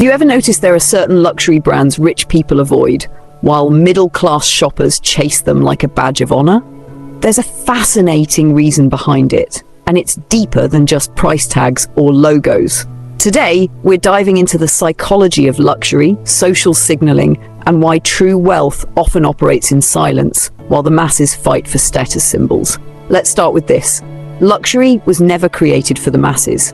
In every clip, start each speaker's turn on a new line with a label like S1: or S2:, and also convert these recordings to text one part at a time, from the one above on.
S1: Have you ever noticed there are certain luxury brands rich people avoid, while middle-class shoppers chase them like a badge of honor? There's a fascinating reason behind it, and it's deeper than just price tags or logos. Today, we're diving into the psychology of luxury, social signaling, and why true wealth often operates in silence, while the masses fight for status symbols. Let's start with this. Luxury was never created for the masses.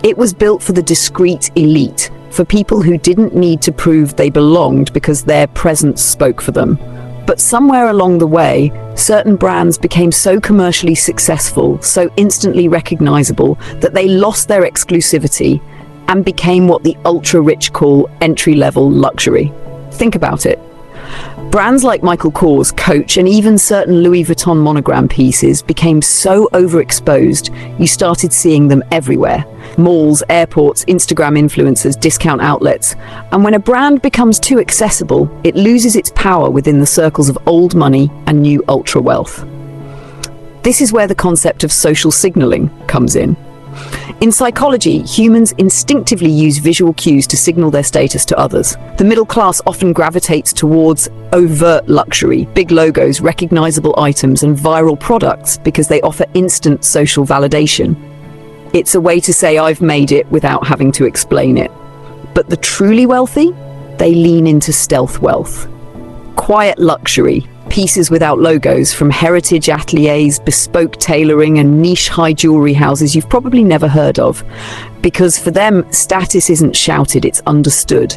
S1: It was built for the discreet elite, for people who didn't need to prove they belonged because their presence spoke for them. But somewhere along the way, certain brands became so commercially successful, so instantly recognizable, that they lost their exclusivity and became what the ultra-rich call entry-level luxury. Think about it. Brands like Michael Kors, Coach, and even certain Louis Vuitton monogram pieces became so overexposed, you started seeing them everywhere. Malls, airports, Instagram influencers, discount outlets. And when a brand becomes too accessible, it loses its power within the circles of old money and new ultra wealth. This is where the concept of social signaling comes in. In psychology, humans instinctively use visual cues to signal their status to others. The middle class often gravitates towards overt luxury, big logos, recognizable items, and viral products because they offer instant social validation. It's a way to say I've made it without having to explain it. But the truly wealthy, they lean into stealth wealth. Quiet luxury, pieces without logos from heritage ateliers, bespoke tailoring, and niche high jewelry houses you've probably never heard of. Because for them, status isn't shouted, it's understood.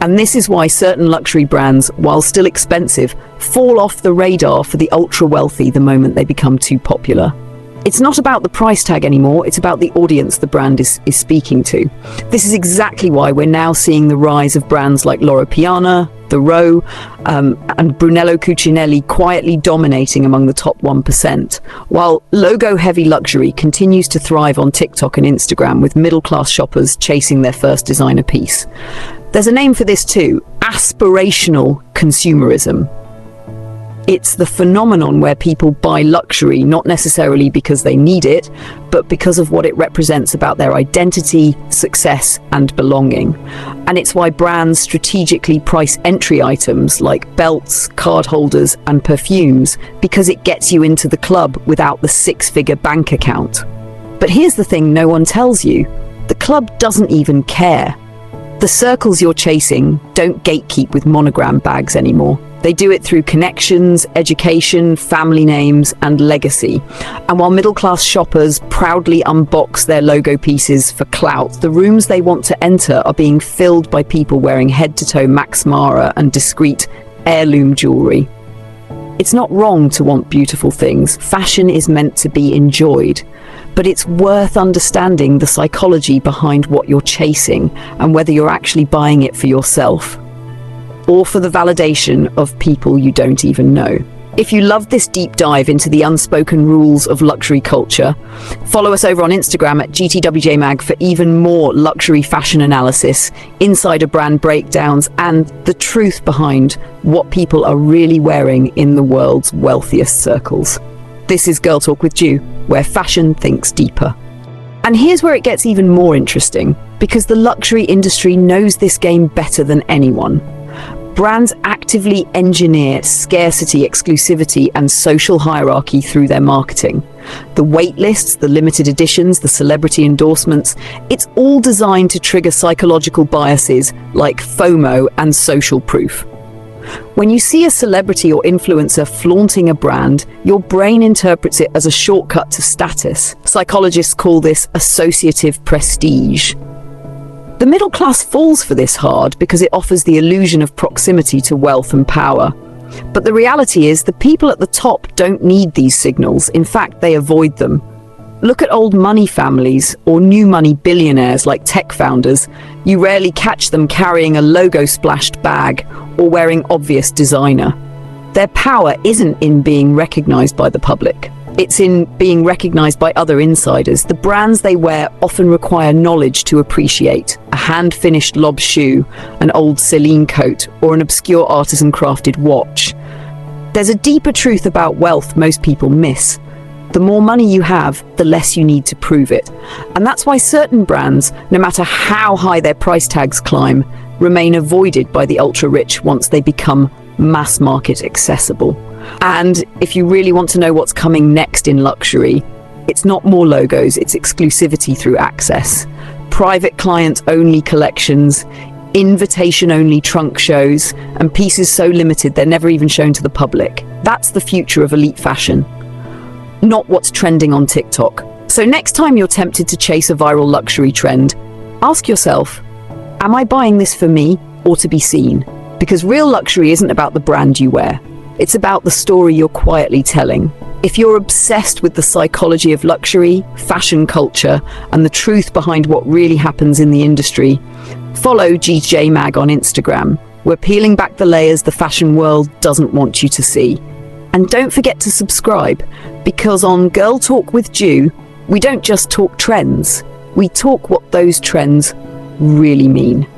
S1: And this is why certain luxury brands, while still expensive, fall off the radar for the ultra wealthy the moment they become too popular. It's not about the price tag anymore, it's about the audience the brand is speaking to. This is exactly why we're now seeing the rise of brands like Loro Piana, The Row, and Brunello Cucinelli quietly dominating among the top 1%, while logo-heavy luxury continues to thrive on TikTok and Instagram with middle-class shoppers chasing their first designer piece. There's a name for this too: aspirational consumerism. It's the phenomenon where people buy luxury not necessarily because they need it, but because of what it represents about their identity, success, and belonging. And it's why brands strategically price entry items like belts, card holders, and perfumes, because it gets you into the club without the six-figure bank account. But here's the thing no one tells you. The club doesn't even care. The circles you're chasing don't gatekeep with monogram bags anymore. They do it through connections, education, family names, and legacy. And while middle-class shoppers proudly unbox their logo pieces for clout, the rooms they want to enter are being filled by people wearing head-to-toe Max Mara and discreet heirloom jewelry. It's not wrong to want beautiful things. Fashion is meant to be enjoyed. But it's worth understanding the psychology behind what you're chasing and whether you're actually buying it for yourself or for the validation of people you don't even know. If you love this deep dive into the unspoken rules of luxury culture, follow us over on Instagram at GTWJMag for even more luxury fashion analysis, insider brand breakdowns, and the truth behind what people are really wearing in the world's wealthiest circles. This is Girl Talk with Ju, where fashion thinks deeper. And here's where it gets even more interesting, because the luxury industry knows this game better than anyone. Brands actively engineer scarcity, exclusivity, and social hierarchy through their marketing. The wait lists, the limited editions, the celebrity endorsements, it's all designed to trigger psychological biases like FOMO and social proof. When you see a celebrity or influencer flaunting a brand, your brain interprets it as a shortcut to status. Psychologists call this associative prestige. The middle class falls for this hard because it offers the illusion of proximity to wealth and power. But the reality is the people at the top don't need these signals. In fact, they avoid them. Look at old money families or new money billionaires like tech founders. You rarely catch them carrying a logo-splashed bag or wearing obvious designer. Their power isn't in being recognized by the public. It's in being recognized by other insiders. The brands they wear often require knowledge to appreciate. A hand-finished lob shoe, an old Celine coat, or an obscure artisan-crafted watch. There's a deeper truth about wealth most people miss. The more money you have, the less you need to prove it. And that's why certain brands, no matter how high their price tags climb, remain avoided by the ultra-rich once they become mass market accessible. And if you really want to know what's coming next in luxury, it's not more logos, it's exclusivity through access. Private client-only collections, invitation-only trunk shows, and pieces so limited they're never even shown to the public. That's the future of elite fashion, not what's trending on TikTok. So next time you're tempted to chase a viral luxury trend, ask yourself, am I buying this for me or to be seen? Because real luxury isn't about the brand you wear. It's about the story you're quietly telling. If you're obsessed with the psychology of luxury, fashion culture, and the truth behind what really happens in the industry, follow GJ Mag on Instagram. We're peeling back the layers the fashion world doesn't want you to see. And don't forget to subscribe, because on Girl Talk with Ju, we don't just talk trends, we talk what those trends really mean.